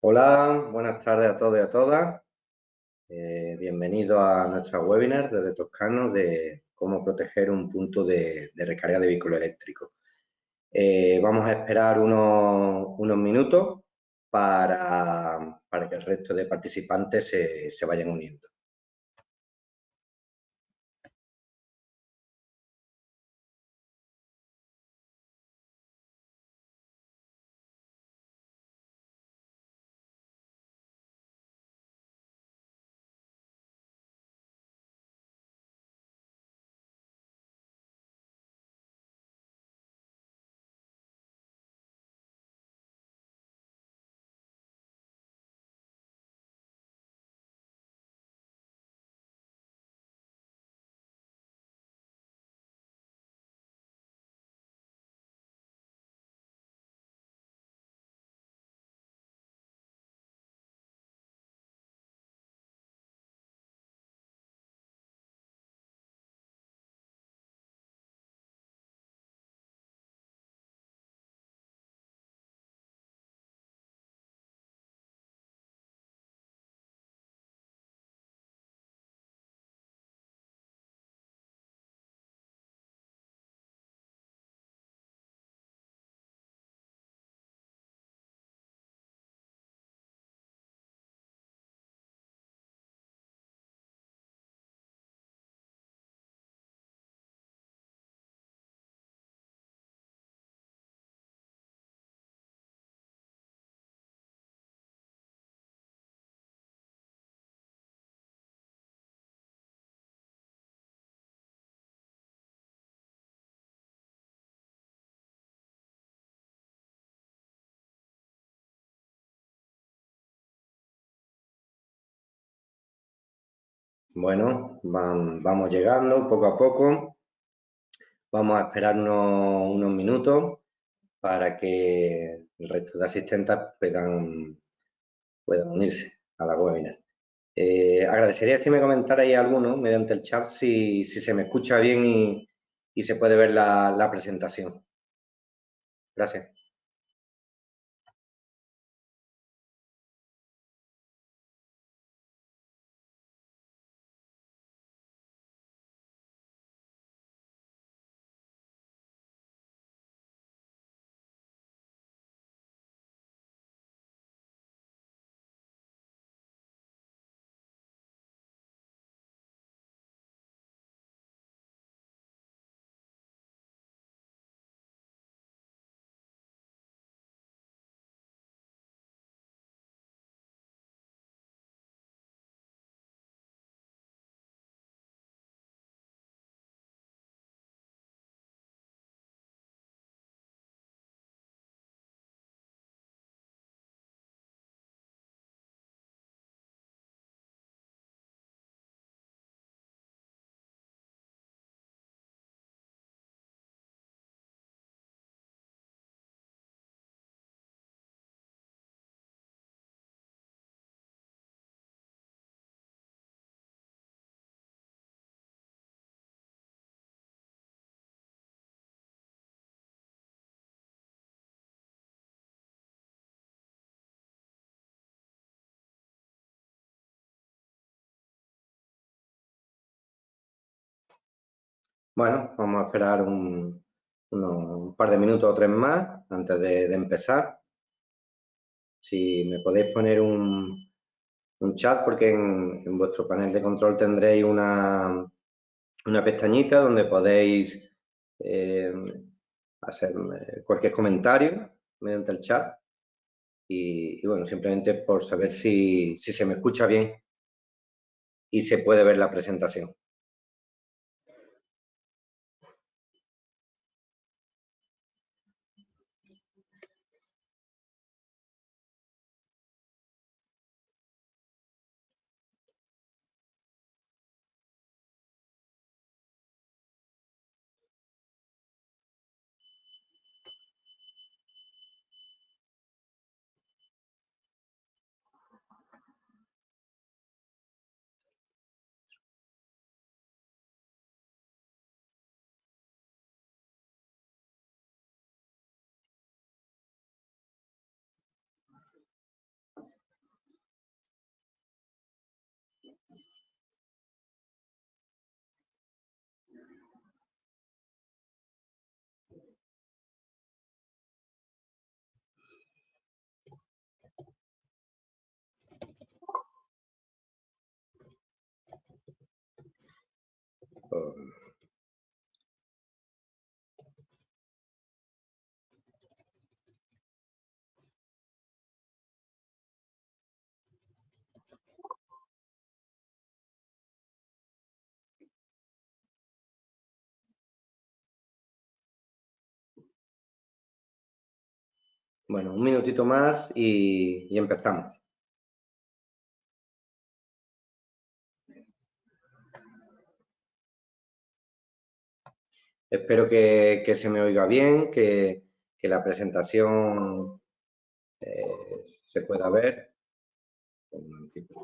Hola, buenas tardes a todos y a todas. Bienvenidos a nuestra webinar desde Toscano de cómo proteger un punto de recarga de vehículo eléctrico. Vamos a esperar unos minutos para que el resto de participantes se vayan uniendo. Bueno, vamos llegando poco a poco. Vamos a esperar unos minutos para que el resto de asistentes puedan unirse a la webinar. Agradecería si me comentarais alguno mediante el chat si se me escucha bien y se puede ver la presentación. Gracias. Bueno, vamos a esperar un par de minutos o tres más antes de empezar. Si me podéis poner un chat, porque en vuestro panel de control tendréis una pestañita donde podéis eh, hacer cualquier comentario mediante el chat. Y bueno, simplemente por saber si se me escucha bien y se puede ver la presentación. Bueno, un minutito más y empezamos. Espero que se me oiga bien, que la presentación se pueda ver. Un momentito.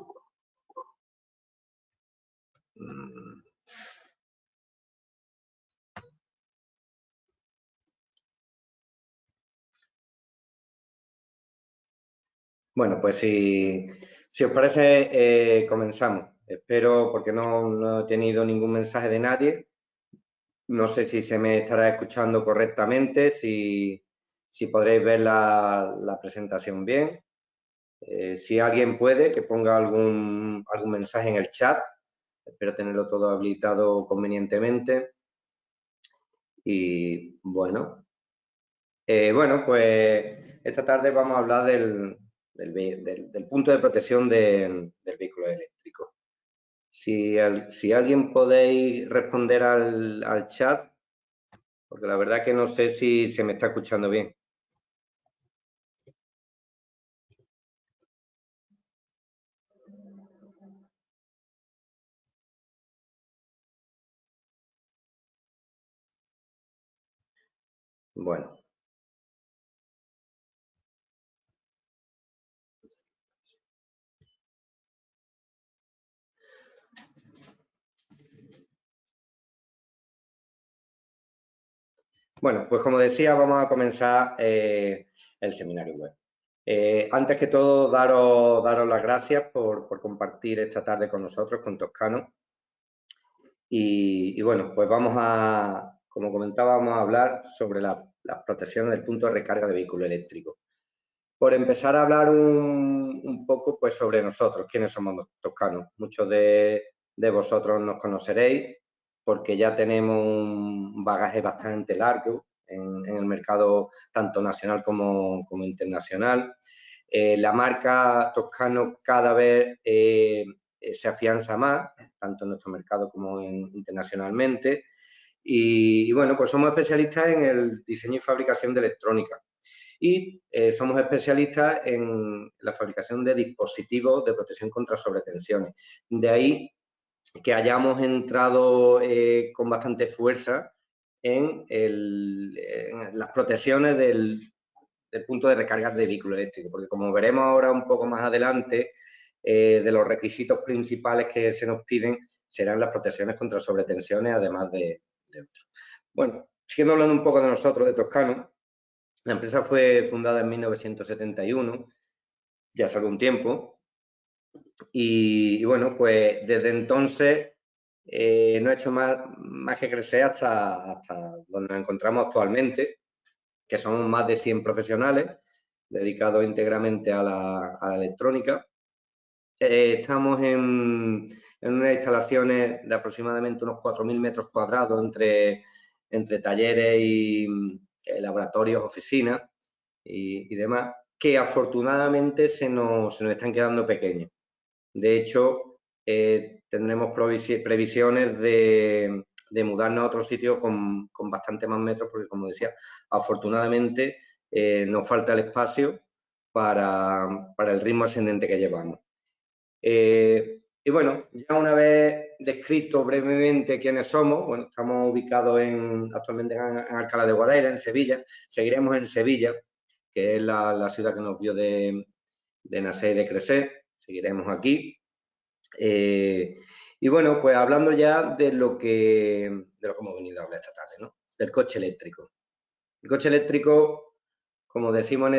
Bueno, pues si os parece, comenzamos. Espero, porque no he tenido ningún mensaje de nadie. No sé si se me estará escuchando correctamente, si podréis ver la presentación bien. Si alguien puede, que ponga algún mensaje en el chat. Espero tenerlo todo habilitado convenientemente. Y bueno, pues esta tarde vamos a hablar del punto de protección del vehículo eléctrico. Si alguien podéis responder al chat, porque la verdad que no sé si se me está escuchando bien. Bueno. Bueno, pues como decía, vamos a comenzar el seminario web. Antes que todo, daros las gracias por compartir esta tarde con nosotros, con Toscano. Y bueno, pues como comentaba, vamos a hablar sobre las protecciones del punto de recarga de vehículo eléctrico. Por empezar a hablar un poco pues, sobre nosotros, quiénes somos Toscanos. Muchos de vosotros nos conoceréis porque ya tenemos un bagaje bastante largo en el mercado tanto nacional como internacional. La marca Toscano cada vez se afianza más, tanto en nuestro mercado como internacionalmente. Y bueno, pues somos especialistas en el diseño y fabricación de electrónica. Y somos especialistas en la fabricación de dispositivos de protección contra sobretensiones. De ahí que hayamos entrado con bastante fuerza en las protecciones del punto de recarga de vehículo eléctrico, porque como veremos ahora un poco más adelante, de los requisitos principales que se nos piden serán las protecciones contra sobretensiones, además de otros. Bueno, siguiendo hablando un poco de nosotros, de Toscano, la empresa fue fundada en 1971, ya hace algún tiempo, y bueno, pues desde entonces no ha hecho más que crecer hasta donde nos encontramos actualmente, que son más de 100 profesionales dedicados íntegramente a la electrónica. Estamos en unas instalaciones de aproximadamente unos 4.000 metros cuadrados entre talleres y laboratorios, oficinas y demás, que afortunadamente se nos están quedando pequeños. De hecho, tendremos previsiones de mudarnos a otro sitio con bastante más metros, porque como decía, afortunadamente nos falta el espacio para el ritmo ascendente que llevamos. Y bueno, ya una vez descrito brevemente quiénes somos, bueno, estamos ubicados actualmente en Alcalá de Guadaira, en Sevilla. Seguiremos en Sevilla, que es la ciudad que nos vio de nacer y de crecer. Seguiremos aquí. Y bueno, pues hablando ya de lo que hemos venido a hablar esta tarde, ¿no? Del coche eléctrico. El coche eléctrico, como decimos en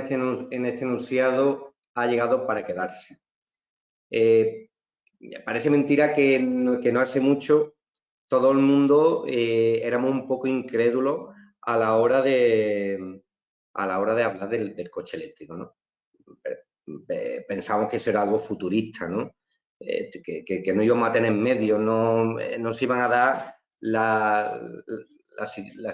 este enunciado, ha llegado para quedarse. Parece mentira que no hace mucho todo el mundo éramos un poco incrédulos a la hora de hablar del coche eléctrico, ¿no? Pensamos que eso era algo futurista, ¿no? Que no íbamos a tener medios, no se iban a dar las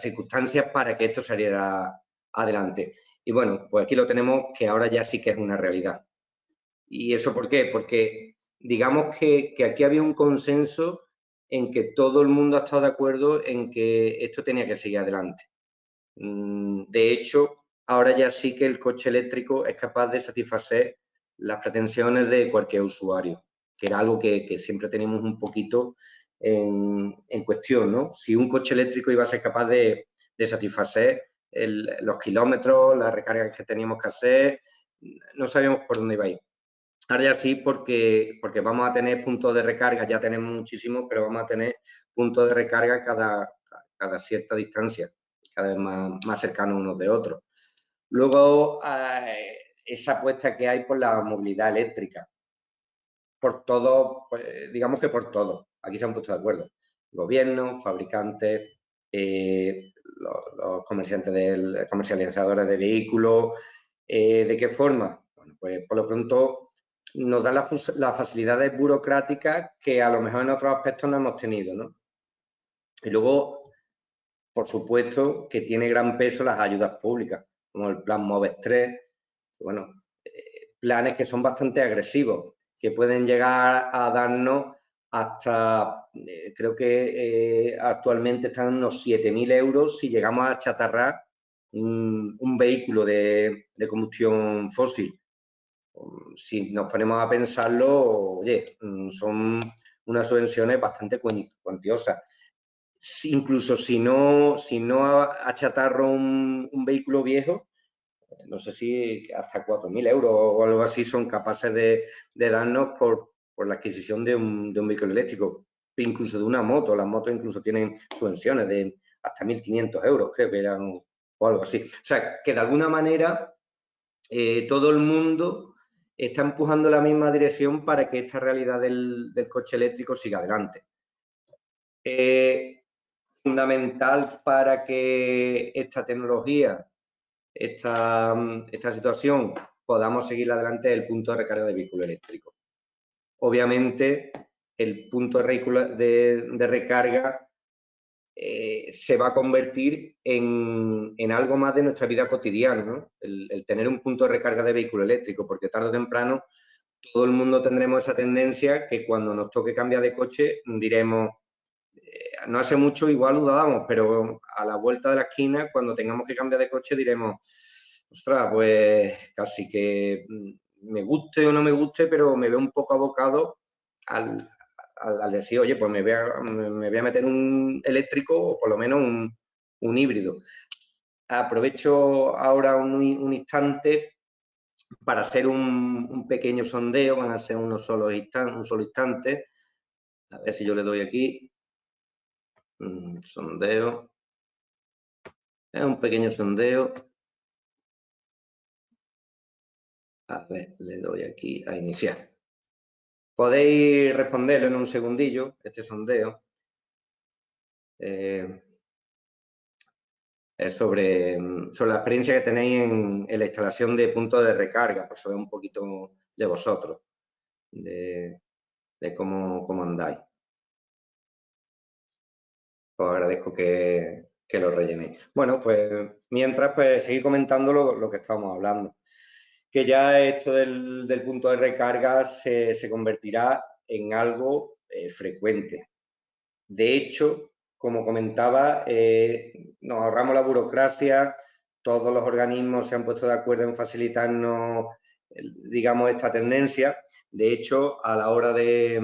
circunstancias para que esto saliera adelante. Y bueno, pues aquí lo tenemos, que ahora ya sí que es una realidad. ¿Y eso por qué? Porque digamos que aquí había un consenso en que todo el mundo ha estado de acuerdo en que esto tenía que seguir adelante. De hecho, ahora ya sí que el coche eléctrico es capaz de satisfacer las pretensiones de cualquier usuario, que era algo que siempre teníamos un poquito en cuestión, ¿no? Si un coche eléctrico iba a ser capaz de satisfacer los kilómetros, las recargas que teníamos que hacer, no sabíamos por dónde iba a ir. Ahora ya sí, porque vamos a tener puntos de recarga, ya tenemos muchísimos, pero vamos a tener puntos de recarga cada cierta distancia, cada vez más cercanos unos de otros. Luego, esa apuesta que hay por la movilidad eléctrica, por todo, pues, digamos que por todo, aquí se han puesto de acuerdo, gobiernos, fabricantes, los comercializadores de vehículos. ¿De qué forma? Bueno, pues por lo pronto nos dan las facilidades burocráticas que a lo mejor en otros aspectos no hemos tenido, ¿no? Y luego, por supuesto, que tiene gran peso las ayudas públicas, como el Plan MOVES 3, bueno, planes que son bastante agresivos, que pueden llegar a darnos hasta, creo que actualmente están unos 7.000 euros si llegamos a chatarrar un vehículo de combustión fósil. Si nos ponemos a pensarlo, oye, son unas subvenciones bastante cuantiosas. Incluso si no achatarro un vehículo viejo, no sé si hasta 4.000 euros o algo así son capaces de darnos por la adquisición de un vehículo eléctrico, incluso de una moto. Las motos incluso tienen subvenciones de hasta 1.500 euros, creo que eran, o algo así. O sea, que de alguna manera todo el mundo está empujando en la misma dirección para que esta realidad del coche eléctrico siga adelante. Fundamental para que esta tecnología, esta situación, podamos seguir adelante el punto de recarga de vehículo eléctrico. Obviamente, el punto de recarga se va a convertir en algo más de nuestra vida cotidiana, ¿no? El tener un punto de recarga de vehículo eléctrico, porque tarde o temprano todo el mundo tendremos esa tendencia que cuando nos toque cambiar de coche diremos, no hace mucho igual dudábamos, pero a la vuelta de la esquina, cuando tengamos que cambiar de coche, diremos, ostras, pues casi que me guste o no me guste, pero me veo un poco abocado al decir, oye, pues me voy a meter un eléctrico o por lo menos un híbrido. Aprovecho ahora un instante para hacer un pequeño sondeo, van a ser un solo instante. A ver si yo le doy aquí. Sondeo. Es un pequeño sondeo. A ver, le doy aquí a iniciar. Podéis responderlo en un segundillo, este sondeo. Es sobre la experiencia que tenéis en la instalación de puntos de recarga, por saber un poquito de vosotros, de cómo andáis. Os agradezco que lo rellenéis. Bueno, pues mientras, pues seguir comentando lo que estábamos hablando. Que ya esto del punto de recarga se convertirá en algo frecuente. De hecho, como comentaba, nos ahorramos la burocracia, todos los organismos se han puesto de acuerdo en facilitarnos, digamos, esta tendencia. De hecho, a la hora de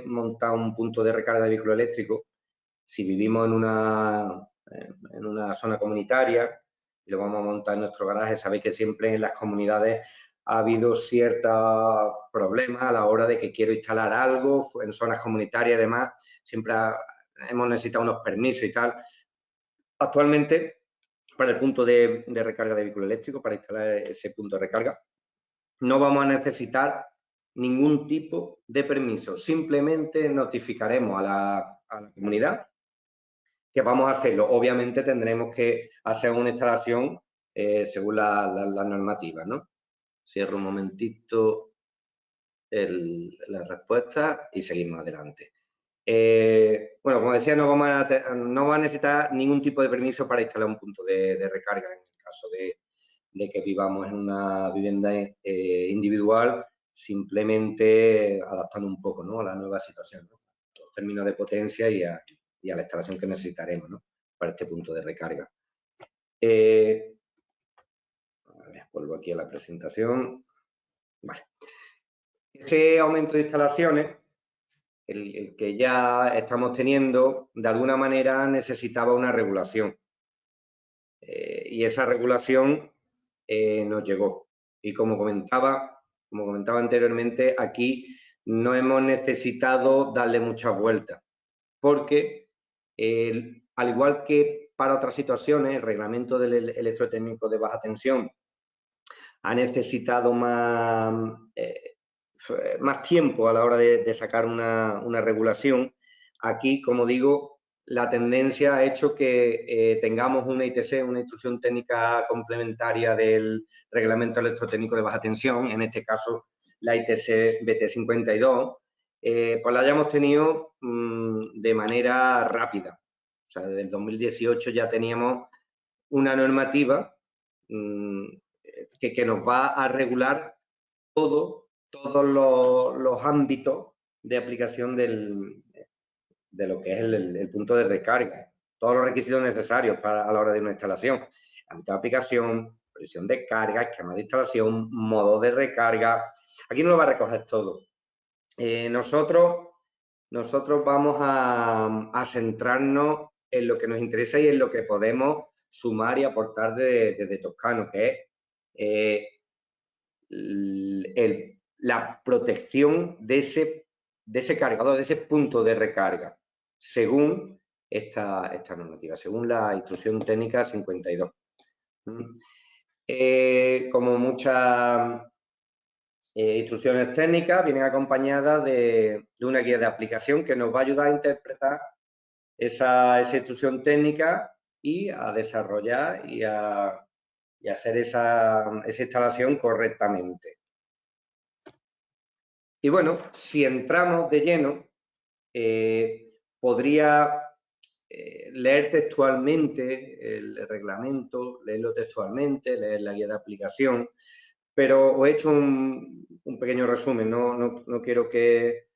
montar un punto de recarga de vehículo eléctrico, si vivimos en una zona comunitaria y lo vamos a montar en nuestro garaje, sabéis que siempre en las comunidades ha habido ciertos problemas a la hora de que quiero instalar algo en zonas comunitarias y demás. Siempre hemos necesitado unos permisos y tal. Actualmente, para el punto de recarga de vehículo eléctrico, para instalar ese punto de recarga, no vamos a necesitar ningún tipo de permiso. Simplemente notificaremos a la comunidad que vamos a hacerlo. Obviamente tendremos que hacer una instalación según las normativas, ¿no? Cierro un momentito la respuesta y seguimos adelante. bueno, como decía, no va a necesitar ningún tipo de permiso para instalar un punto de recarga en el caso de que vivamos en una vivienda individual, simplemente adaptando un poco, ¿no?, a la nueva situación, ¿no?, los términos de potencia y a la instalación que necesitaremos, ¿no?, para este punto de recarga. A ver, vuelvo aquí a la presentación. Vale. Este aumento de instalaciones, el que ya estamos teniendo, de alguna manera necesitaba una regulación. Y esa regulación nos llegó. Y como comentaba anteriormente, aquí no hemos necesitado darle muchas vueltas, porque al igual que para otras situaciones, el reglamento del electrotécnico de baja tensión ha necesitado más tiempo a la hora de sacar una regulación. Aquí, como digo, la tendencia ha hecho que tengamos una ITC, una instrucción técnica complementaria del reglamento electrotécnico de baja tensión, en este caso la ITC BT52, pues la hayamos tenido de manera rápida. O sea, desde el 2018 ya teníamos una normativa que nos va a regular todos los ámbitos de aplicación de lo que es el punto de recarga, todos los requisitos necesarios a la hora de una instalación, ámbito de aplicación, provisión de carga, esquema de instalación, modo de recarga. Aquí no lo va a recoger todo. Nosotros vamos a centrarnos en lo que nos interesa y en lo que podemos sumar y aportar desde Toscano, que es la protección de ese cargador, de ese punto de recarga, según esta normativa, según la instrucción técnica 52. Como muchas instrucciones técnicas, vienen acompañadas de una guía de aplicación que nos va a ayudar a interpretar esa instrucción técnica y a desarrollar y a hacer esa instalación correctamente. Y bueno, si entramos de lleno, podría leer textualmente el reglamento, leerlo textualmente, leer la guía de aplicación, pero os he hecho un pequeño resumen, no quiero que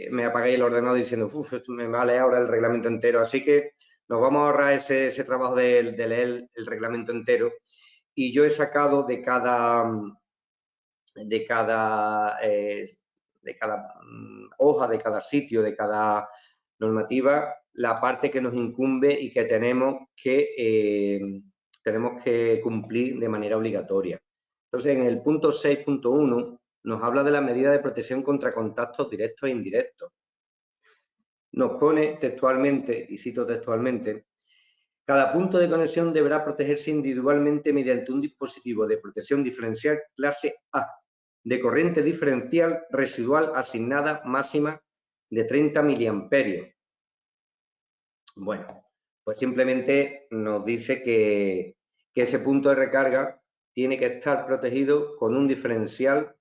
me apaguéis el ordenador diciendo, uff, esto me va a leer ahora el reglamento entero, así que nos vamos a ahorrar ese trabajo de leer el reglamento entero, y yo he sacado de cada hoja, de cada sitio, de cada normativa, la parte que nos incumbe y que tenemos que cumplir de manera obligatoria. Entonces, en el punto 6.1 nos habla de la medida de protección contra contactos directos e indirectos. Nos pone textualmente, y cito textualmente, cada punto de conexión deberá protegerse individualmente mediante un dispositivo de protección diferencial clase A, de corriente diferencial residual asignada máxima de 30 miliamperios. Bueno, pues simplemente nos dice que ese punto de recarga tiene que estar protegido con un diferencial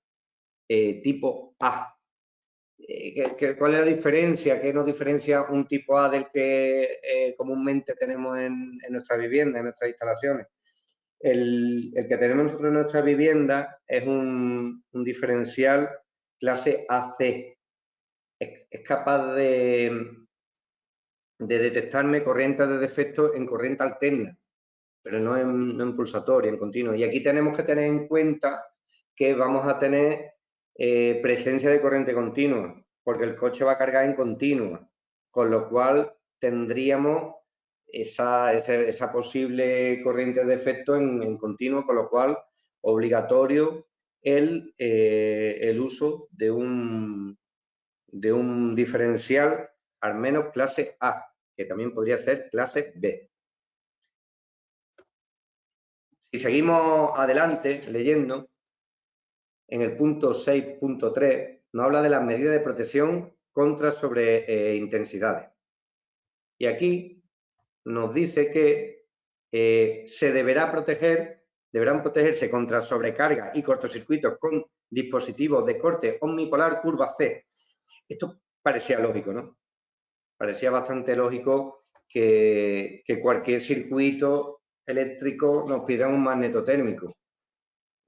tipo A. ¿Cuál es la diferencia? ¿Qué nos diferencia un tipo A del que comúnmente tenemos en nuestra vivienda, en nuestras instalaciones? El que tenemos nosotros en nuestra vivienda es un diferencial clase AC. Es capaz de detectarme corrientes de defecto en corriente alterna, pero no en pulsatoria, en continuo. Y aquí tenemos que tener en cuenta que vamos a tener presencia de corriente continua, porque el coche va a cargar en continua, con lo cual tendríamos esa posible corriente de defecto en continuo, con lo cual obligatorio el uso de un diferencial al menos clase A, que también podría ser clase B. Si seguimos adelante leyendo, en el punto 6.3 nos habla de las medidas de protección contra sobreintensidades. Y aquí nos dice que deberán protegerse contra sobrecarga y cortocircuitos con dispositivos de corte omnipolar curva C. Esto parecía lógico, ¿no? parecía bastante lógico que cualquier circuito eléctrico nos pidiera un magnetotérmico.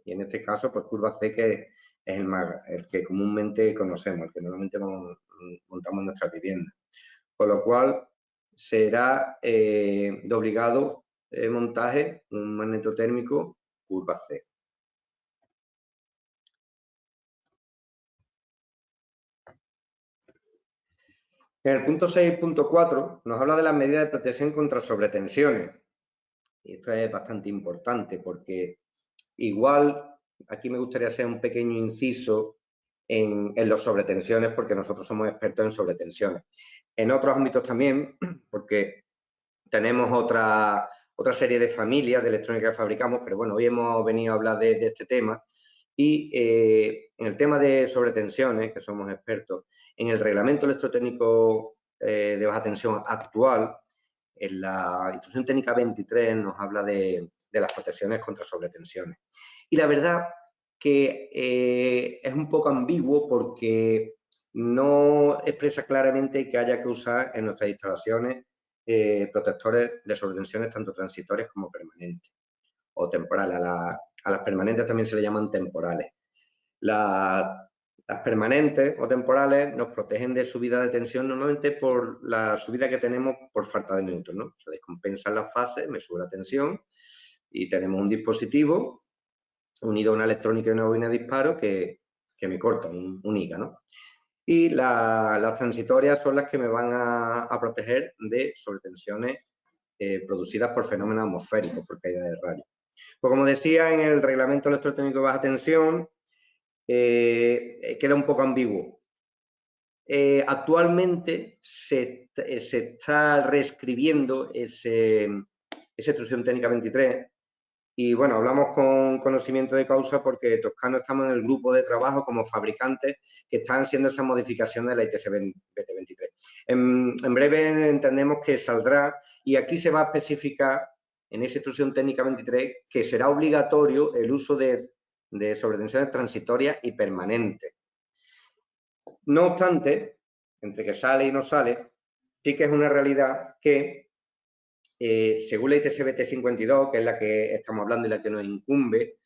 Y en este caso, pues curva C, que es el que comúnmente conocemos, el que normalmente montamos en nuestras viviendas. Con lo cual, será de obligado montaje un magnetotérmico curva C. En el punto 6.4 nos habla de las medidas de protección contra sobretensiones. Y esto es bastante importante porque igual aquí me gustaría hacer un pequeño inciso en los sobretensiones, porque nosotros somos expertos en sobretensiones. En otros ámbitos también, porque tenemos otra serie de familias de electrónica que fabricamos, pero bueno, hoy hemos venido a hablar de este tema. Y en el tema de sobretensiones, que somos expertos, en el reglamento electrotécnico de baja tensión actual, en la instrucción técnica 23 nos habla de las protecciones contra sobretensiones. Y la verdad que es un poco ambiguo porque no expresa claramente que haya que usar en nuestras instalaciones protectores de sobretensiones tanto transitorias como permanentes o temporales. A las permanentes también se le llaman temporales. Las permanentes o temporales nos protegen de subida de tensión normalmente por la subida que tenemos por falta de neutros, ¿no? Se descompensan las fases, me sube la tensión y tenemos un dispositivo unido a una electrónica y una bobina de disparo que me corta, un IGA, ¿no? Y las transitorias son las que me van a proteger de sobretensiones producidas por fenómenos atmosféricos, por caída de rayos. Pues como decía, en el reglamento electrotécnico de baja tensión queda un poco ambiguo. Actualmente se está reescribiendo esa instrucción técnica 23 y bueno, hablamos con conocimiento de causa porque Toscano estamos en el grupo de trabajo como fabricantes que están haciendo esas modificaciones de la ITC BT23. En breve entendemos que saldrá y aquí se va a especificar en esa instrucción técnica 23 que será obligatorio el uso de sobretensiones transitorias y permanentes. No obstante, entre que sale y no sale, sí que es una realidad que según la ITC BT52, que es la que estamos hablando y la que nos incumbe,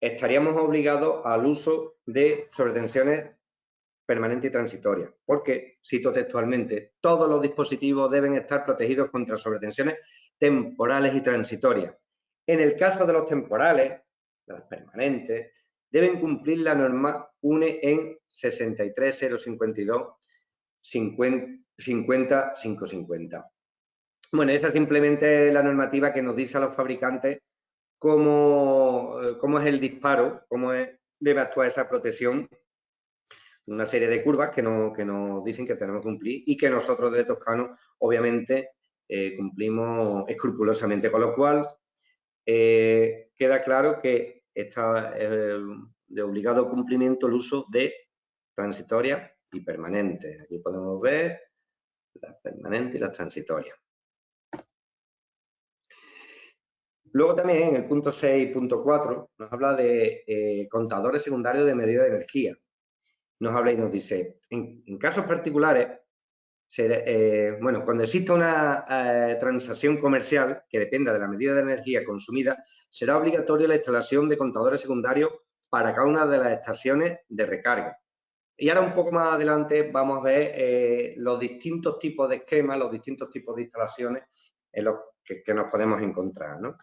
estaríamos obligados al uso de sobretensiones permanentes y transitorias, porque, cito textualmente, todos los dispositivos deben estar protegidos contra sobretensiones temporales y transitorias. En el caso de los temporales, de las permanentes, deben cumplir la norma UNE en 63052 50550. Bueno, esa es simplemente la normativa que nos dice a los fabricantes cómo es el disparo, debe actuar esa protección, una serie de curvas que nos dicen que tenemos que cumplir y que nosotros de Toscano, obviamente, cumplimos escrupulosamente, con lo cual queda claro que está de obligado cumplimiento el uso de transitorias y permanentes. Aquí podemos ver las permanentes y las transitorias. Luego también en el punto 6.4 nos habla de contadores secundarios de medida de energía. Nos habla y nos dice, en casos particulares, bueno, cuando exista una transacción comercial que dependa de la medida de energía consumida, será obligatoria la instalación de contadores secundarios para cada una de las estaciones de recarga. Y ahora un poco más adelante vamos a ver los distintos tipos de esquemas, los distintos tipos de instalaciones en los que nos podemos encontrar, ¿no?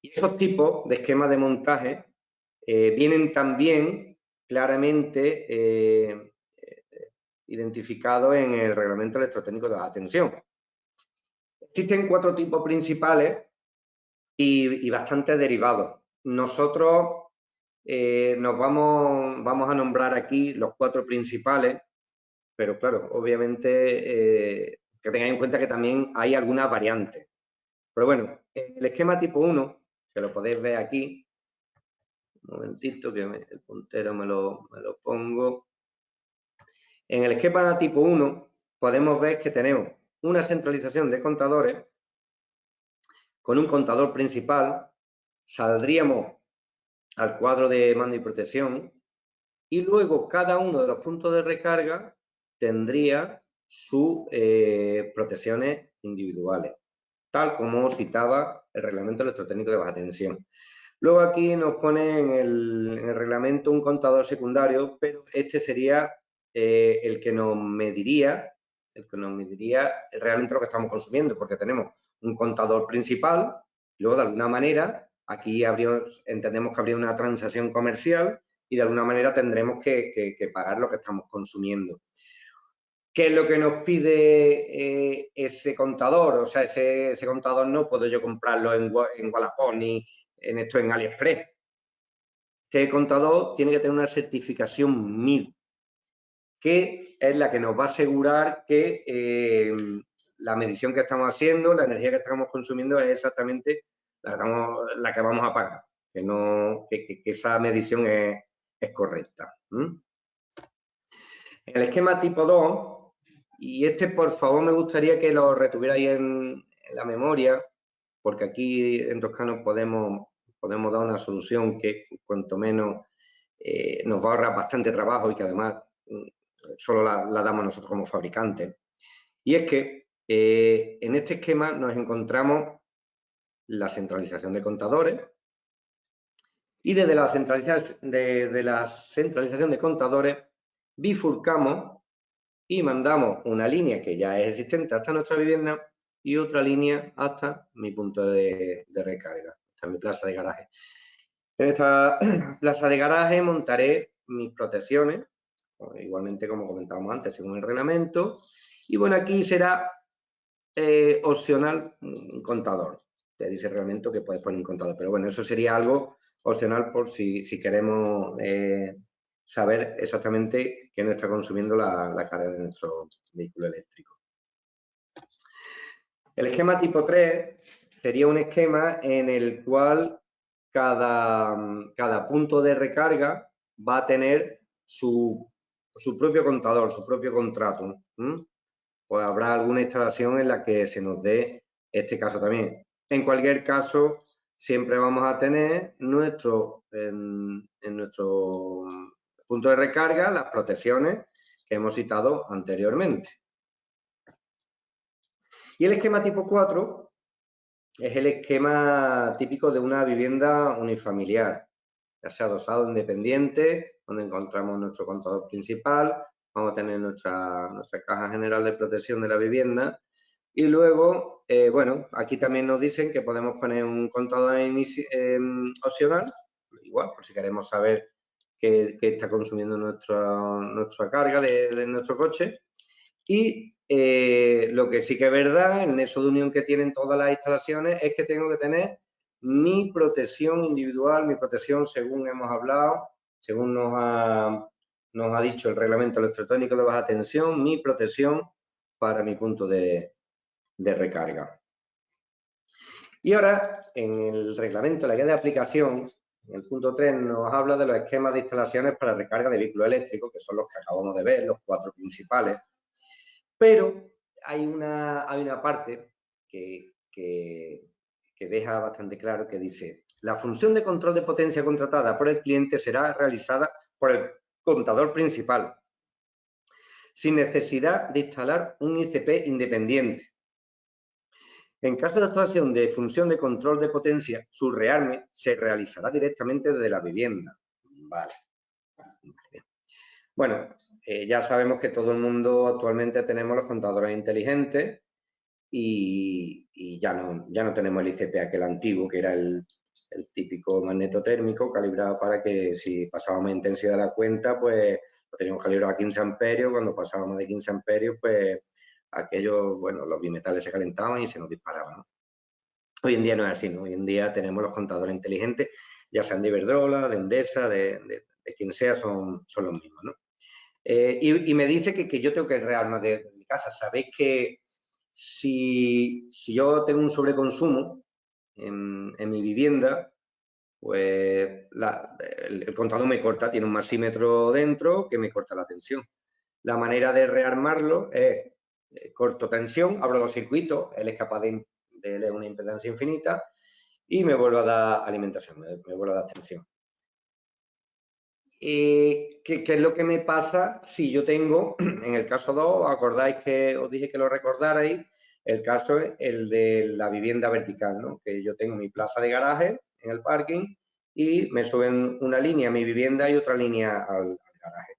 Y esos tipos de esquemas de montaje vienen también claramente identificados en el reglamento electrotécnico de baja tensión. Existen 4 tipos principales y bastantes derivados. Nosotros nos vamos a nombrar aquí los 4 principales, pero claro, obviamente que tengáis en cuenta que también hay algunas variantes. Pero bueno, el esquema tipo 1, que lo podéis ver aquí, un momentito que el puntero me lo pongo. En el esquema tipo 1 podemos ver que tenemos una centralización de contadores con un contador principal, saldríamos al cuadro de mando y protección y luego cada uno de los puntos de recarga tendría sus protecciones individuales, tal como citaba el reglamento electrotécnico de baja tensión. Luego aquí nos pone en el reglamento un contador secundario, pero este sería el que nos mediría realmente lo que estamos consumiendo, porque tenemos un contador principal, y luego de alguna manera aquí entendemos que habría una transacción comercial y de alguna manera tendremos que pagar lo que estamos consumiendo. ¿Qué es lo que nos pide ese contador? O sea, ese contador no puedo yo comprarlo en Wallapop ni en AliExpress. Este contador tiene que tener una certificación MID, que es la que nos va a asegurar que la medición que estamos haciendo, la energía que estamos consumiendo es exactamente la que vamos a pagar, que esa medición es correcta. En el esquema tipo 2, y este por favor me gustaría que lo retuvierais en la memoria, porque aquí en Toscano podemos dar una solución que cuanto menos nos va a ahorrar bastante trabajo y que además solo la damos nosotros como fabricantes. Y es que en este esquema nos encontramos la centralización de contadores y desde la centralización de contadores bifurcamos y mandamos una línea que ya es existente hasta nuestra vivienda y otra línea hasta mi punto de recarga, hasta mi plaza de garaje. En esta plaza de garaje montaré mis protecciones, igualmente como comentábamos antes, según el reglamento. Y bueno, aquí será opcional un contador. Te dice el reglamento que puedes poner un contador, pero bueno, eso sería algo opcional por si queremos saber exactamente qué nos está consumiendo la carga de nuestro vehículo eléctrico. El esquema tipo 3 sería un esquema en el cual cada punto de recarga va a tener su propio contador, su propio contrato. Pues habrá alguna instalación en la que se nos dé este caso también. En cualquier caso, siempre vamos a tener en nuestro punto de recarga las protecciones que hemos citado anteriormente. Y el esquema tipo 4 es el esquema típico de una vivienda unifamiliar, ya sea adosado independiente, donde encontramos nuestro contador principal, vamos a tener nuestra caja general de protección de la vivienda y luego, bueno, aquí también nos dicen que podemos poner un contador opcional, igual, por si queremos saber qué está consumiendo nuestra carga de nuestro coche. Y lo que sí que es verdad, el nexo de unión que tienen todas las instalaciones es que tengo que tener mi protección individual, mi protección según hemos hablado, según nos ha dicho el reglamento electrotécnico de baja tensión, mi protección para mi punto de recarga. Y ahora, en el reglamento, la guía de aplicación, en el punto 3, nos habla de los esquemas de instalaciones para recarga de vehículos eléctricos, que son los que acabamos de ver, los 4 principales. Pero hay una parte que deja bastante claro que dice: la función de control de potencia contratada por el cliente será realizada por el contador principal, sin necesidad de instalar un ICP independiente. En caso de actuación de función de control de potencia, su rearme se realizará directamente desde la vivienda. Vale. Bueno, ya sabemos que todo el mundo actualmente tenemos los contadores inteligentes y ya no tenemos el ICP aquel antiguo, que era el típico magnetotérmico calibrado para que si pasábamos intensidad de la cuenta, pues lo teníamos calibrado a 15 amperios, cuando pasábamos de 15 amperios, pues aquellos, bueno, los bimetales se calentaban y se nos disparaban, ¿no? Hoy en día no es así, ¿no? Hoy en día tenemos los contadores inteligentes, ya sean de Iberdrola, de Endesa, de quien sea, son los mismos, ¿no? Y me dice que yo tengo que rearmar de mi casa. Sabéis que si yo tengo un sobreconsumo en mi vivienda, pues el contador me corta, tiene un maxímetro dentro que me corta la tensión. La manera de rearmarlo es corto tensión, abro los circuitos, él es capaz de leer una impedancia infinita y me vuelvo a dar alimentación, me vuelvo a dar tensión. ¿qué es lo que me pasa si yo tengo, en el caso 2, acordáis que os dije que lo recordarais, el caso es el de la vivienda vertical, ¿no? Que yo tengo mi plaza de garaje en el parking y me suben una línea a mi vivienda y otra línea al garaje.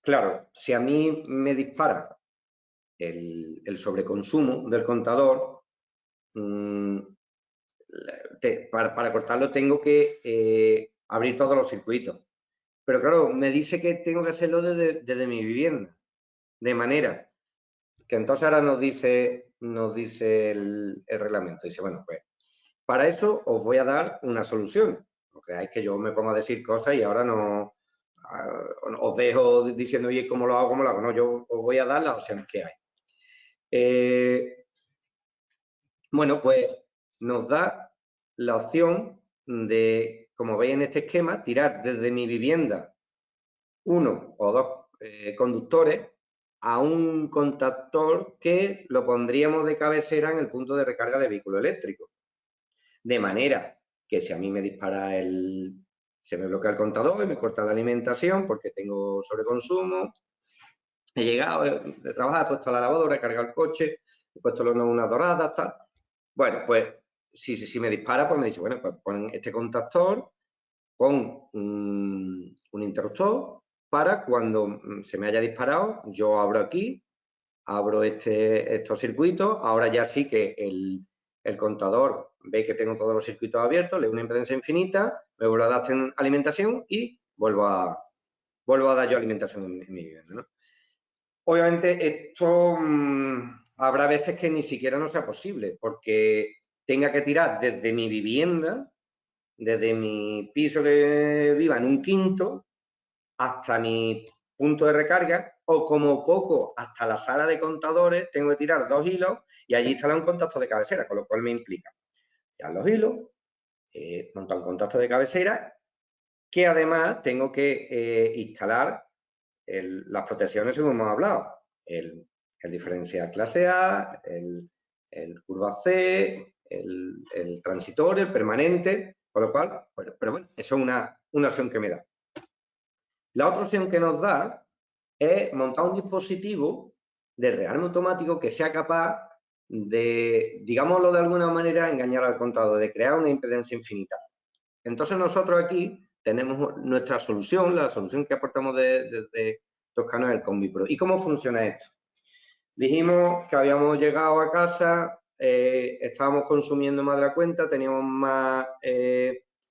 Claro, si a mí me dispara el sobreconsumo del contador, para cortarlo tengo que abrir todos los circuitos. Pero claro, me dice que tengo que hacerlo desde mi vivienda. De manera que entonces ahora nos dice el reglamento. Dice, bueno, pues para eso os voy a dar una solución. Lo que es que yo me pongo a decir cosas y ahora no os dejo diciendo, oye, ¿cómo lo hago? ¿Cómo lo hago? No, yo os voy a dar las opciones que hay. Bueno, pues nos da la opción de, como veis en este esquema, tirar desde mi vivienda uno o dos conductores a un contactor que lo pondríamos de cabecera en el punto de recarga de vehículo eléctrico. De manera que si a mí me dispara se me bloquea el contador y me corta la alimentación porque tengo sobreconsumo, he llegado de trabajar, he puesto la lavadora, he cargado el coche, he puesto unas doradas, tal. Bueno, pues si me dispara, pues me dice, bueno, pues pon este contactor con un interruptor para cuando se me haya disparado, yo abro aquí, abro estos circuitos, ahora ya sí que el contador ve que tengo todos los circuitos abiertos, le doy una impedancia infinita, me vuelvo a dar alimentación y vuelvo a dar yo alimentación en mi vivienda, ¿no? Obviamente esto habrá veces que ni siquiera no sea posible, porque tenga que tirar desde mi vivienda, desde mi piso que viva en un quinto, hasta mi punto de recarga, o como poco hasta la sala de contadores, tengo que tirar 2 hilos y allí instalar un contacto de cabecera, con lo cual me implica tirar los hilos, montar un contacto de cabecera, que además tengo que instalar las protecciones según hemos hablado, el diferencial clase A, el curva C, el transitorio, el permanente, con lo cual, pero bueno, eso es una opción que me da. La otra opción que nos da es montar un dispositivo de rearme automático que sea capaz de, digámoslo de alguna manera, engañar al contador, de crear una impedancia infinita. Entonces nosotros aquí tenemos nuestra solución, la solución que aportamos desde Toscano es el CombiPro. ¿Y cómo funciona esto? Dijimos que habíamos llegado a casa, estábamos consumiendo más de la cuenta, teníamos más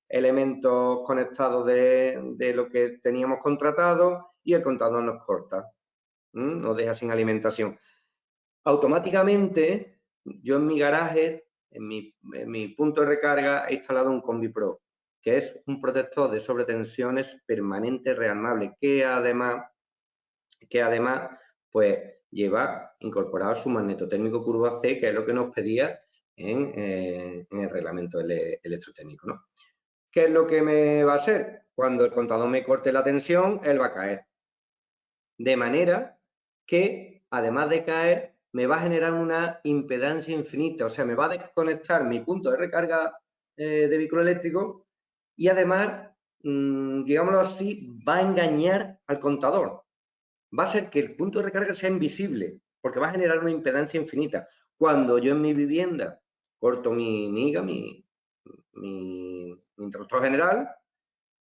elementos conectados de lo que teníamos contratado y el contador nos corta, nos deja sin alimentación. Automáticamente, yo en mi garaje, en mi punto de recarga, he instalado un CombiPro, que es un protector de sobretensiones permanente rearmable, que además pues lleva incorporado su magnetotérmico curva C, que es lo que nos pedía en el reglamento electrotécnico, ¿no? ¿Qué es lo que me va a hacer? Cuando el contador me corte la tensión, él va a caer. De manera que, además de caer, me va a generar una impedancia infinita, o sea, me va a desconectar mi punto de recarga de vehículo eléctrico y además, digámoslo así, va a engañar al contador. Va a ser que el punto de recarga sea invisible, porque va a generar una impedancia infinita. Cuando yo en mi vivienda corto mi interruptor general,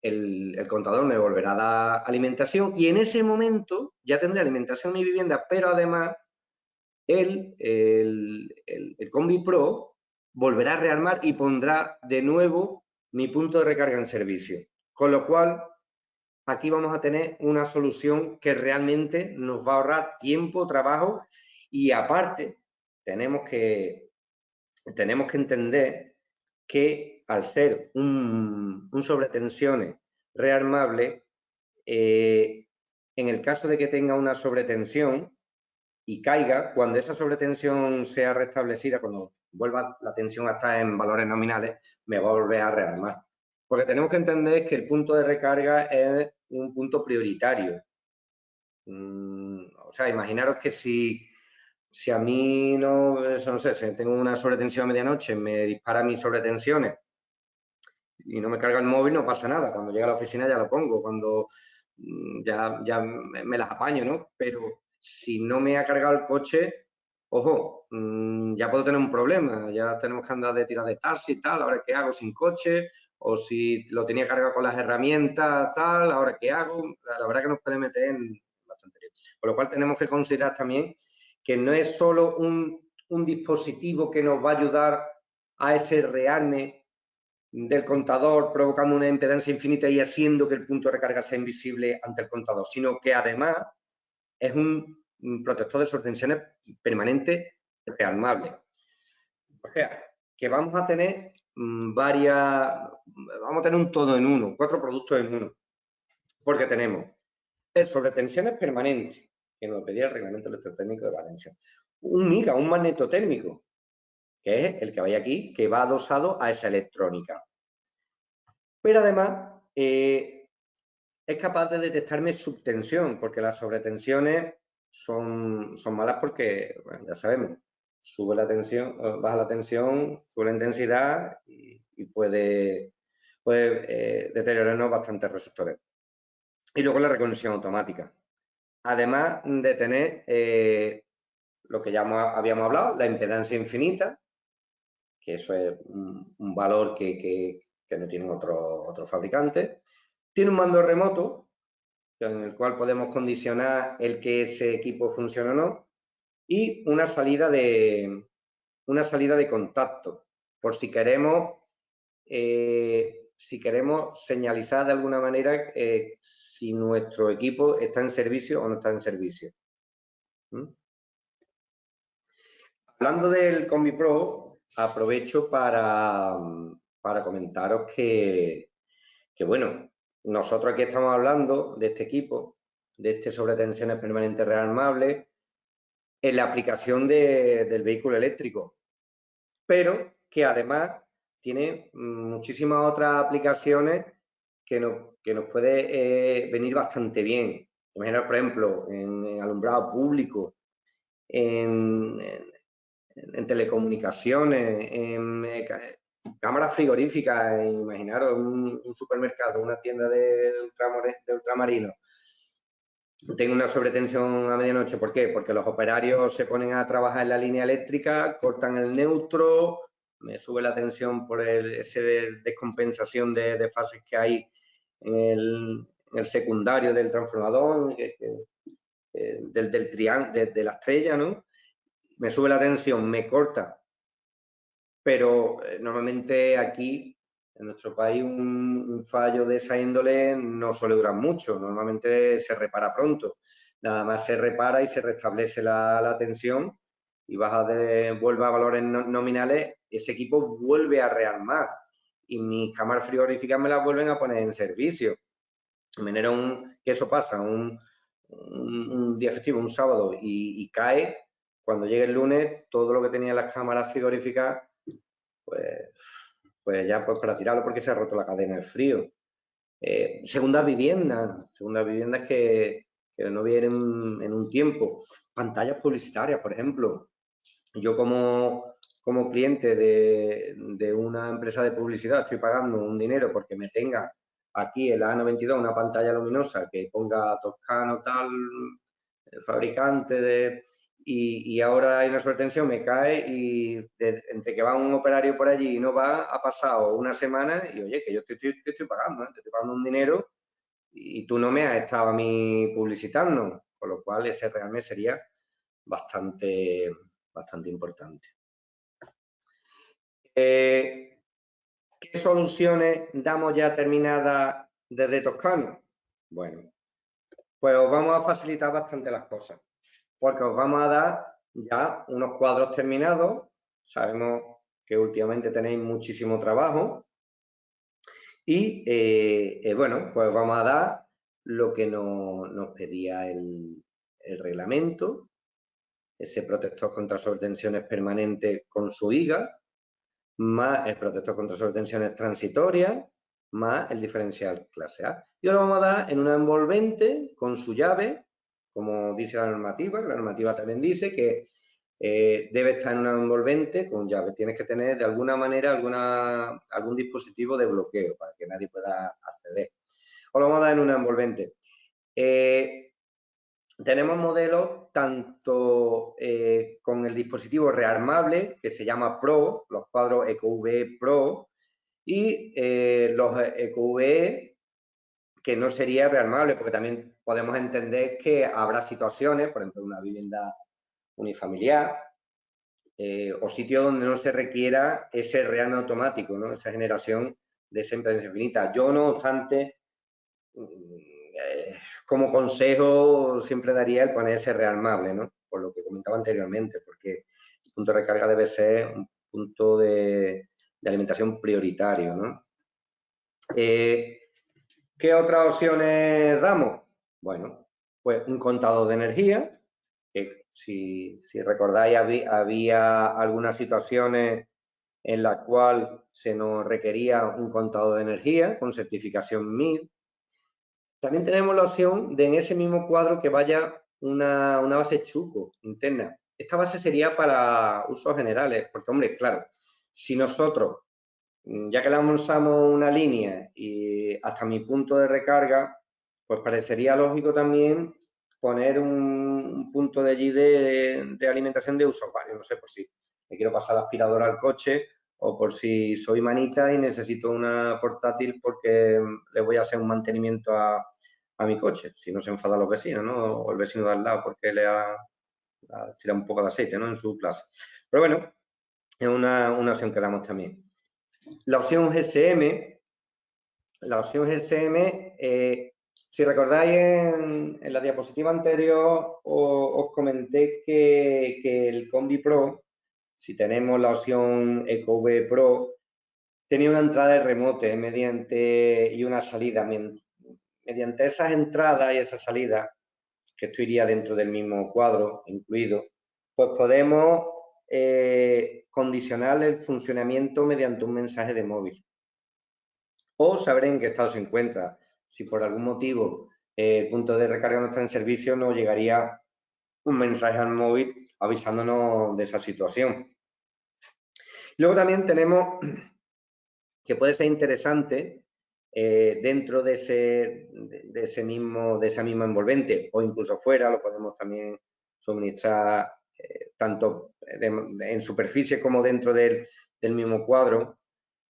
el contador me volverá a dar alimentación y en ese momento ya tendré alimentación en mi vivienda, pero además el CombiPro volverá a rearmar y pondrá de nuevo mi punto de recarga en servicio. Con lo cual, aquí vamos a tener una solución que realmente nos va a ahorrar tiempo, trabajo y aparte tenemos que entender que al ser un sobretensiones rearmable, en el caso de que tenga una sobretensión y caiga, cuando esa sobretensión sea restablecida, cuando vuelva la tensión a estar en valores nominales, me va a volver a rearmar. Porque tenemos que entender que el punto de recarga es un punto prioritario. O sea, imaginaros que si a mí no sé, si tengo una sobretensión a medianoche, me dispara mis sobretensiones, y no me carga el móvil, no pasa nada. Cuando llega a la oficina ya lo pongo, cuando ya me las apaño, ¿no? Pero si no me ha cargado el coche, ojo, ya puedo tener un problema. Ya tenemos que andar de tirar de taxi y tal. ¿Ahora qué hago sin coche? O si lo tenía cargado con las herramientas, tal. ¿Ahora qué hago? La verdad que nos puede meter en bastante lío. Por lo cual tenemos que considerar también que no es solo un dispositivo que nos va a ayudar a ese rearme del contador provocando una impedancia infinita y haciendo que el punto de recarga sea invisible ante el contador, sino que además es un protector de sobretensiones permanente rearmable. O sea, que vamos a tener vamos a tener un todo en uno, 4 productos en uno, porque tenemos el sobretensiones permanente, que nos pedía el reglamento electrotécnico de Valencia, un MIGA, un magnetotérmico, que es el que vaya aquí, que va adosado a esa electrónica. Pero además es capaz de detectarme subtensión, porque las sobretensiones son malas porque, bueno, ya sabemos, sube la tensión, baja la tensión, sube la intensidad y puede deteriorarnos bastantes receptores. Y luego la reconexión automática. Además de tener lo que ya habíamos hablado, la impedancia infinita, que eso es un valor que no tienen otros fabricantes. Tiene un mando remoto, en el cual podemos condicionar el que ese equipo funcione o no, y una salida de contacto, por si queremos señalizar de alguna manera si nuestro equipo está en servicio o no está en servicio. Hablando del Combi Pro, aprovecho para comentaros que, bueno, nosotros aquí estamos hablando de este equipo, de este sobretensiones permanentes rearmables, en la aplicación del vehículo eléctrico, pero que además tiene muchísimas otras aplicaciones que nos puede venir bastante bien. Imaginaos, por ejemplo, en alumbrado público, en telecomunicaciones, en cámaras frigoríficas, imaginaros un supermercado, una tienda de ultramarino. Tengo una sobretensión a medianoche, ¿por qué? Porque los operarios se ponen a trabajar en la línea eléctrica, cortan el neutro, me sube la tensión por esa descompensación de fases que hay en el secundario del transformador, del triángulo, de la estrella, ¿no? Me sube la tensión, me corta, pero normalmente aquí, en nuestro país, un fallo de esa índole no suele durar mucho, normalmente se repara pronto, nada más se repara y se restablece la tensión y vuelve a valores nominales, ese equipo vuelve a rearmar y mis cámaras frigoríficas me las vuelven a poner en servicio. De manera que eso pasa un día festivo, un sábado, y cae, cuando llegue el lunes, todo lo que tenía las cámaras frigoríficas, pues ya pues para tirarlo porque se ha roto la cadena de frío. Segundas viviendas que no vienen en un tiempo. Pantallas publicitarias, por ejemplo. Yo como cliente de una empresa de publicidad estoy pagando un dinero porque me tenga aquí el A92 una pantalla luminosa que ponga Toscano tal, el fabricante y ahora hay una sobretensión, me cae y entre que va un operario por allí y no va, ha pasado una semana y oye, que yo te estoy pagando, te estoy pagando un dinero y tú no me has estado a mí publicitando, con lo cual ese realmente sería bastante importante. ¿Qué soluciones damos ya terminadas desde Toscano? Bueno, pues os vamos a facilitar bastante las cosas, porque os vamos a dar ya unos cuadros terminados. Sabemos que últimamente tenéis muchísimo trabajo y bueno, pues vamos a dar lo que nos pedía el reglamento, ese protector contra sobretensiones permanentes con su IGA, más el protector contra sobretensiones transitorias, más el diferencial clase A. Y ahora vamos a dar en una envolvente con su llave, como dice la normativa también dice que debe estar en una envolvente con llave. Tienes que tener de alguna manera algún dispositivo de bloqueo para que nadie pueda acceder. Os lo vamos a dar en una envolvente. Tenemos modelos tanto con el dispositivo rearmable, que se llama Pro, los cuadros EcoVE Pro, y los EcoVE que no sería rearmable, porque también podemos entender que habrá situaciones, por ejemplo, una vivienda unifamiliar, o sitio donde no se requiera ese rearme automático, ¿no? Esa generación de esa impedancia infinita. Yo, no obstante, como consejo siempre daría el poner ese rearmable, ¿no? Por lo que comentaba anteriormente, porque el punto de recarga debe ser un punto de alimentación prioritario, ¿no? ¿Qué otras opciones damos? Bueno, pues un contador de energía, que si recordáis había algunas situaciones en las cuales se nos requería un contador de energía con certificación MID. También tenemos la opción de en ese mismo cuadro que vaya una base Chuco interna. Esta base sería para usos generales, porque, hombre, claro, si nosotros, ya que lanzamos una línea y hasta mi punto de recarga, pues parecería lógico también poner un punto de allí de alimentación de uso varios. No sé, por si me quiero pasar la aspiradora al coche o por si soy manita y necesito una portátil porque le voy a hacer un mantenimiento a mi coche, si no se enfadan los vecinos, ¿no? O el vecino de al lado porque le ha tirado un poco de aceite, ¿no? En su plaza. Pero bueno, es una opción que damos también. La opción GSM, si recordáis en la diapositiva anterior os comenté que el Combi Pro, si tenemos la opción EcoV Pro, tenía una entrada de remote y una salida. Mediante esas entradas y esas salidas, que esto iría dentro del mismo cuadro incluido, pues podemos condicionar el funcionamiento mediante un mensaje de móvil. O saber en qué estado se encuentra. Si por algún motivo el punto de recarga no está en servicio, nos llegaría un mensaje al móvil avisándonos de esa situación. Luego también tenemos que puede ser interesante dentro de esa misma envolvente o incluso fuera, lo podemos también suministrar tanto en superficie como dentro del mismo cuadro,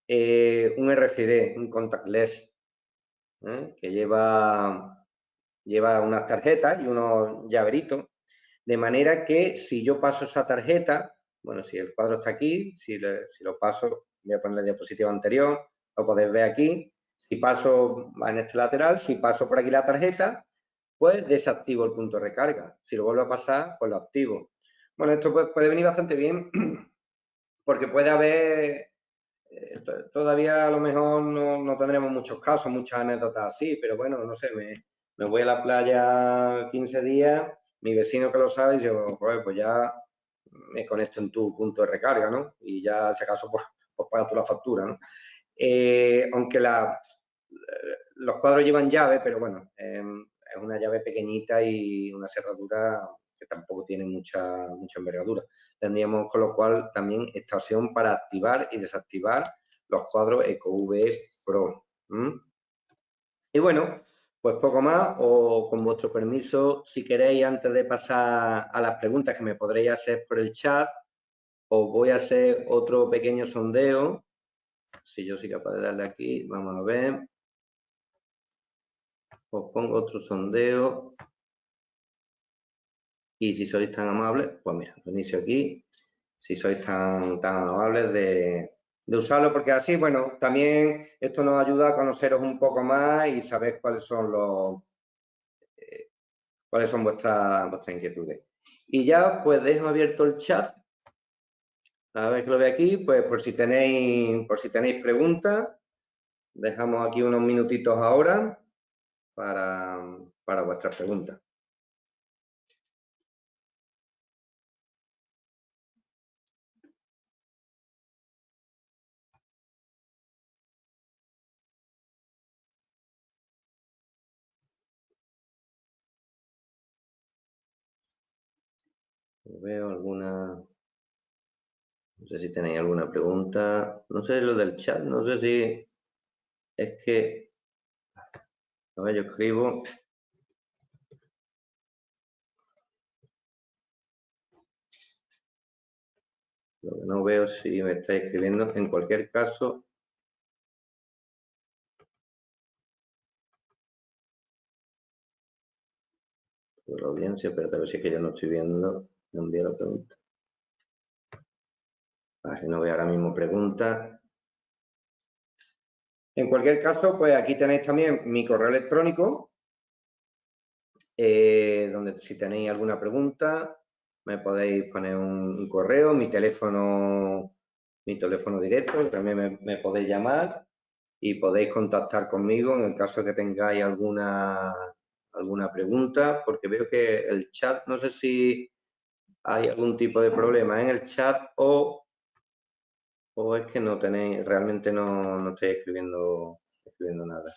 un RFID, un contactless, que lleva unas tarjetas y unos llaveritos, de manera que si yo paso esa tarjeta, bueno, si el cuadro está aquí, si lo paso, voy a poner la diapositiva anterior, lo podéis ver aquí. Si paso en este lateral, si paso por aquí la tarjeta, pues desactivo el punto de recarga. Si lo vuelvo a pasar, pues lo activo. Bueno, esto puede venir bastante bien porque puede haber, todavía a lo mejor no tendremos muchos casos, muchas anécdotas así, pero bueno, no sé, me voy a la playa 15 días, mi vecino que lo sabe, y yo, pues ya me conecto en tu punto de recarga, ¿no? Y ya, si acaso, pues pagas tú la factura, ¿no? Aunque los cuadros llevan llave, pero bueno, es una llave pequeñita y una cerradura que tampoco tiene mucha envergadura. Tendríamos, con lo cual, también esta opción para activar y desactivar los cuadros EcoV Pro. Y bueno, pues poco más, o con vuestro permiso, si queréis, antes de pasar a las preguntas que me podréis hacer por el chat, os voy a hacer otro pequeño sondeo. Si yo soy capaz de darle aquí, vamos a ver. Os pongo otro sondeo. Y si sois tan amables, pues mira, lo inicio aquí. Si sois tan amables de usarlo, porque así, bueno, también esto nos ayuda a conoceros un poco más y saber cuáles son vuestras inquietudes. Y ya, pues dejo abierto el chat. A ver que lo ve aquí, pues por si tenéis preguntas, dejamos aquí unos minutitos ahora para vuestras preguntas. Veo alguna... No sé si tenéis alguna pregunta. No sé lo del chat, no sé si es que... A ver, yo escribo. Lo que no veo si me estáis escribiendo. En cualquier caso... De la audiencia, pero a ver si es que yo no estoy viendo. Me envía la pregunta. A ver si no veo ahora mismo preguntas. En cualquier caso, pues aquí tenéis también mi correo electrónico, donde si tenéis alguna pregunta, me podéis poner un correo, mi teléfono directo, también me podéis llamar y podéis contactar conmigo en el caso de que tengáis alguna pregunta, porque veo que el chat, no sé si hay algún tipo de problema en el chat o es que no tenéis, realmente no estáis escribiendo nada.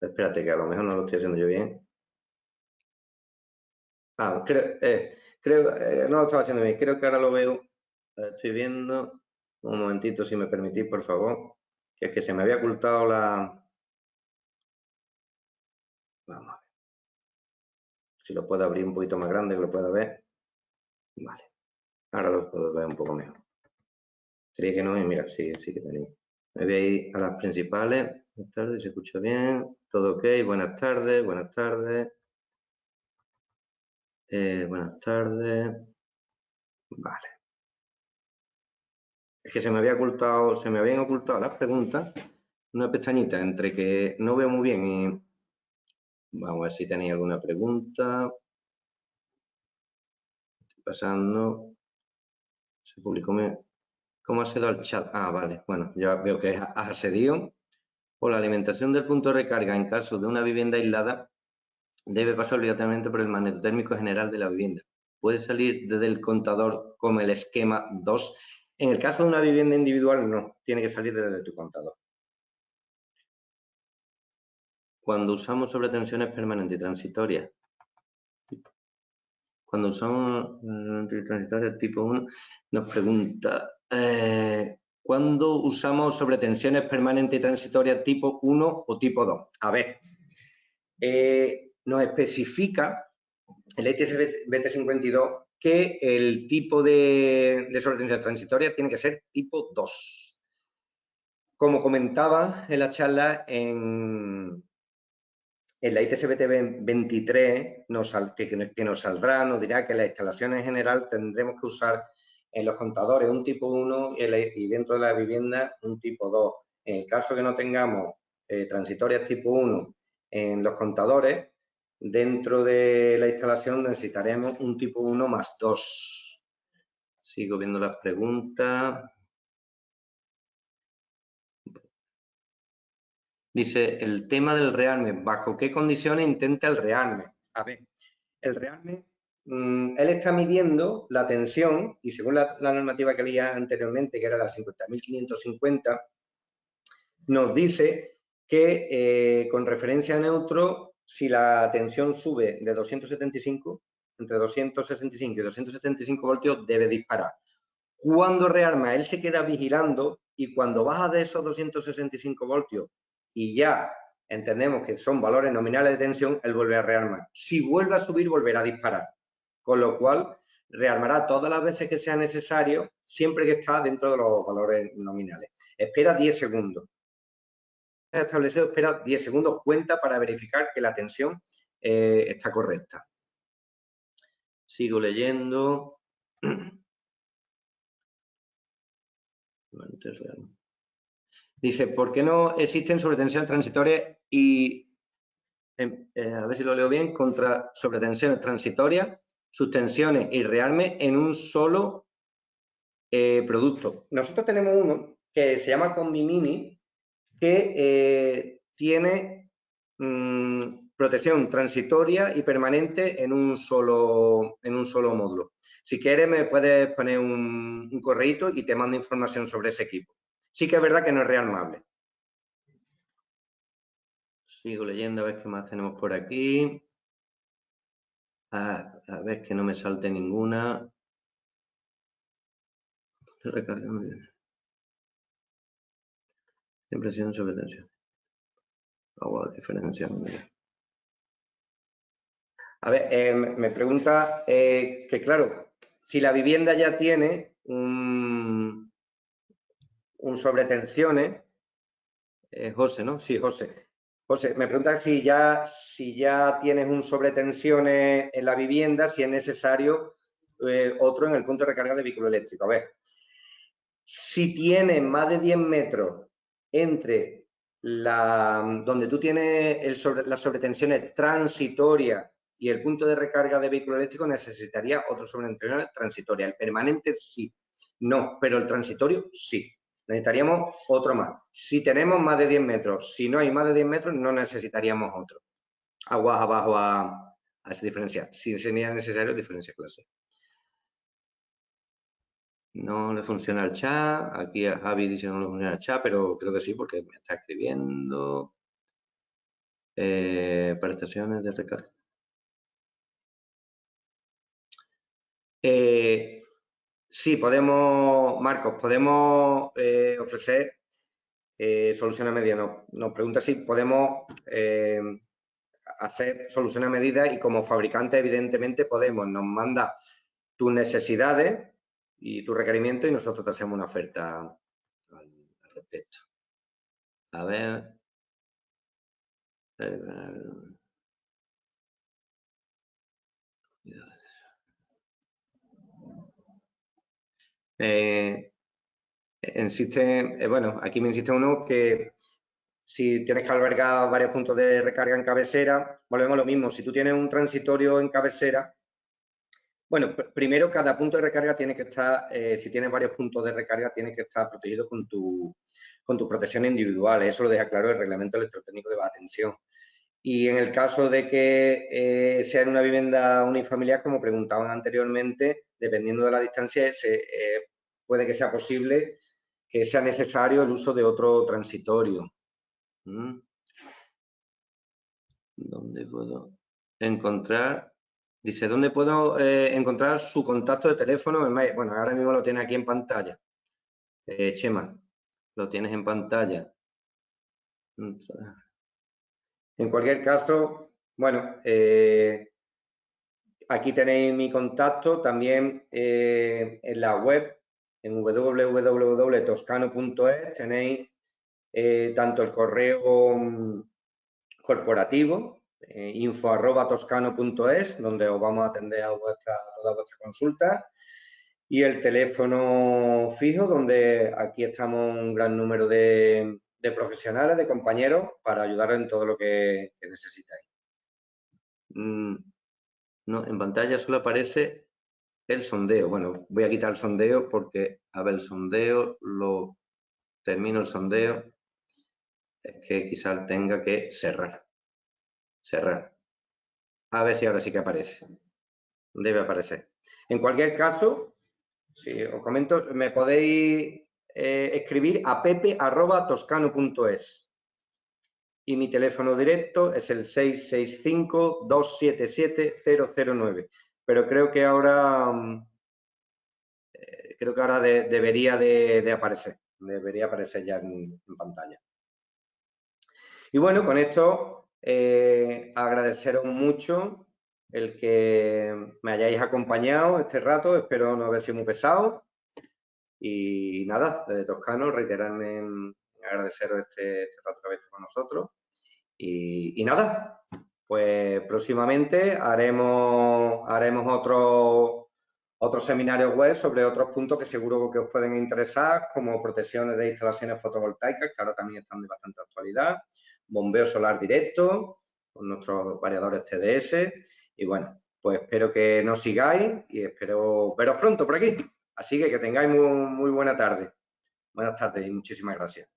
Espérate, que a lo mejor no lo estoy haciendo yo bien. Ah, no lo estaba haciendo bien. Creo que ahora lo veo. Estoy viendo. Un momentito, si me permitís, por favor. Que es que se me había ocultado la... Vamos a ver. Si lo puedo abrir un poquito más grande, que lo pueda ver. Vale. Ahora lo puedo ver un poco mejor. Creía que no, y mira, sí que tenía. Me voy a ir a las principales. Buenas tardes, se escucha bien. Todo ok. Buenas tardes, buenas tardes. Buenas tardes. Vale. Es que se me habían ocultado las preguntas, una pestañita entre que no veo muy bien y vamos a ver si tenéis alguna pregunta. Estoy pasando. Se publicó. ¿Cómo ha sido el chat? Ah, vale. Bueno, ya veo que has accedido. O la alimentación del punto de recarga en caso de una vivienda aislada debe pasar obligatoriamente por el magnetotérmico general de la vivienda. Puede salir desde el contador como el esquema 2. En el caso de una vivienda individual, no. Tiene que salir desde tu contador. Cuando usamos sobretensiones permanentes y transitorias, cuando usamos transitorias tipo 1, nos pregunta, ¿cuándo usamos sobretensiones permanentes y transitorias tipo 1 o tipo 2? A ver, nos especifica el ETS BT52 que el tipo de sobretensión transitoria tiene que ser tipo 2. Como comentaba en la charla, en la ITSBT 23 que nos saldrá, nos dirá que las instalaciones en general tendremos que usar en los contadores un tipo 1 y dentro de la vivienda un tipo 2. En el caso que no tengamos transitorias tipo 1 en los contadores, dentro de la instalación necesitaremos un tipo 1 más 2. Sigo viendo las preguntas. Dice, el tema del rearme, ¿bajo qué condiciones intenta el rearme? A ver, el rearme, él está midiendo la tensión y según la normativa que leía anteriormente, que era la 50.550, nos dice que con referencia a neutro, si la tensión sube de 275, entre 265 y 275 voltios, debe disparar. Cuando rearma, él se queda vigilando y cuando baja de esos 265 voltios y ya entendemos que son valores nominales de tensión, él vuelve a rearmar. Si vuelve a subir, volverá a disparar. Con lo cual, rearmará todas las veces que sea necesario, siempre que está dentro de los valores nominales. Espera 10 segundos. Establecido, espera 10 segundos, cuenta para verificar que la tensión está correcta. Sigo leyendo. Dice, ¿por qué no existen sobretensiones transitorias y, a ver si lo leo bien, contra sobretensiones transitorias, subtensiones y rearme en un solo producto? Nosotros tenemos uno que se llama Combi Mini, que tiene protección transitoria y permanente en un solo módulo. Si quieres, me puedes poner un correíto y te mando información sobre ese equipo. Sí que es verdad que no es rearmable. Sigo leyendo a ver qué más tenemos por aquí. A ver que no me salte ninguna. Recarga muy bien. Impresión sobre tensión. Agua diferencia. A ver, me pregunta que, claro, si la vivienda ya tiene un sobretensiones, José, ¿no? Sí, José. José, me pregunta si ya tienes un sobretensiones en la vivienda, si es necesario otro en el punto de recarga de vehículo eléctrico. A ver, si tienes más de 10 metros entre donde tú tienes las sobretensiones transitorias y el punto de recarga de vehículo eléctrico, necesitaría otro sobretensión transitoria. El permanente sí. No, pero el transitorio sí. Necesitaríamos otro más. Si tenemos más de 10 metros, si no hay más de 10 metros, no necesitaríamos otro. Aguas abajo a esa diferencia. Si sería necesario, diferencia clase. No le funciona el chat. Aquí a Javi dice que no le funciona el chat, pero creo que sí, porque me está escribiendo. Prestaciones de recarga. Sí, podemos, Marcos, podemos ofrecer solución a medida. Nos pregunta si podemos hacer solución a medida y como fabricante, evidentemente, podemos. Nos manda tus necesidades y tu requerimiento y nosotros te hacemos una oferta al respecto. A ver. Bueno, aquí me insiste uno que si tienes que albergar varios puntos de recarga en cabecera, volvemos a lo mismo. Si tú tienes un transitorio en cabecera, bueno, primero cada punto de recarga tiene que estar, si tienes varios puntos de recarga, tiene que estar protegido con tus protecciones individuales. Eso lo deja claro el reglamento electrotécnico de baja tensión. Y en el caso de que sea en una vivienda unifamiliar, como preguntaban anteriormente, dependiendo de la distancia, puede que sea posible que sea necesario el uso de otro transitorio. ¿Dónde puedo encontrar? Dice, ¿dónde puedo encontrar su contacto de teléfono? Bueno, ahora mismo lo tiene aquí en pantalla. Chema, lo tienes en pantalla. En cualquier caso, bueno, aquí tenéis mi contacto. También en la web, en www.toscano.es, tenéis tanto el correo corporativo, info@toscano.es, donde os vamos a atender a todas vuestras consultas, y el teléfono fijo, donde aquí estamos un gran número de profesionales, de compañeros, para ayudaros en todo lo que necesitáis. No, en pantalla solo aparece el sondeo. Bueno, voy a quitar el sondeo porque, a ver, el sondeo, termino el sondeo, es que quizás tenga que cerrar. A ver si ahora sí que aparece. Debe aparecer. En cualquier caso, si os comento, me podéis escribir a pepe@toscano.es. Y mi teléfono directo es el 665-277-009. Pero creo que ahora debería de aparecer. Debería aparecer ya en pantalla. Y bueno, con esto agradeceros mucho el que me hayáis acompañado este rato. Espero no haber sido muy pesado. Y nada, desde Toscano, reiterarme en agradeceros este rato que habéis con nosotros. Y nada, pues próximamente haremos otros seminarios web sobre otros puntos que seguro que os pueden interesar, como protecciones de instalaciones fotovoltaicas, que ahora también están de bastante actualidad, bombeo solar directo, con nuestros variadores TDS. Y bueno, pues espero que nos sigáis y espero veros pronto por aquí. Así que tengáis muy buena tarde. Buenas tardes y muchísimas gracias.